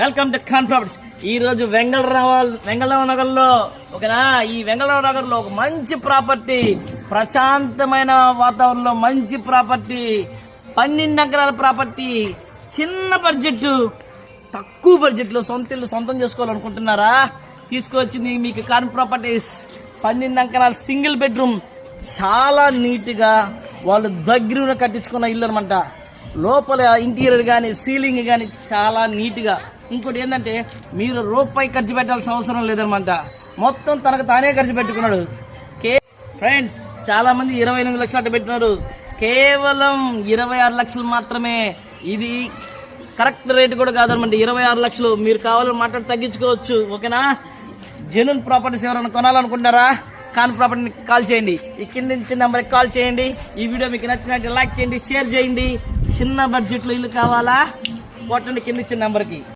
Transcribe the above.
Welcome to Khan properties. ఈ రోజు వెంగళరావు నగర్ లో ఈ వెంగళరావు నగర్ లో ఒక మంచి ప్రాపర్టీ, ప్రశాంతమైన వాతావరణంలో మంచి ప్రాపర్టీ, 12 ఎకరాల ప్రాపర్టీ, చిన్న బడ్జెట్, తక్కువ బడ్జెట్ లో సొంత ఇల్లు సొంతం చేసుకోవాలనుకుంటున్నారా? తీసుకొచ్చింది మీకు ఖాన్ ప్రాపర్టీస్. 12 ఎకరాల సింగిల్ బెడ్రూమ్, చాలా నీట్ గా వాళ్ళు దగ్గర కట్టించుకున్న ఇల్లు అనమాట. లోపల ఇంటీరియర్ గానీ సీలింగ్ గానీ చాలా నీట్ గా. ఇంకోటి ఏంటంటే మీరు రూపాయి ఖర్చు పెట్టాల్సిన అవసరం లేదనమాట. మొత్తం తనకు తానే ఖర్చు పెట్టుకున్నాడు. ఫ్రెండ్స్, చాలా మంది 28 లక్షలు అట్ట పెట్టినారు. కేవలం 26 లక్షలు మాత్రమే. ఇది కరెక్ట్ రేట్ కూడా కాదనమాట. 26 లక్షలు. మీరు కావాలని మాట్లాడి తగ్గించుకోవచ్చు. ఓకేనా? జెన్యూన్ ప్రాపర్టీస్ ఎవరైనా కొనాలనుకుంటారా? ఖాన్ ప్రాపర్టీని కాల్ చేయండి. ఈ కింద నుంచి నెంబర్కి కాల్ చేయండి. ఈ వీడియో మీకు నచ్చినట్టు లైక్ చేయండి, షేర్ చేయండి. చిన్న బడ్జెట్ లో ఇల్లు కావాలా? కొట్టండి కింద ఇచ్చిన నెంబర్కి.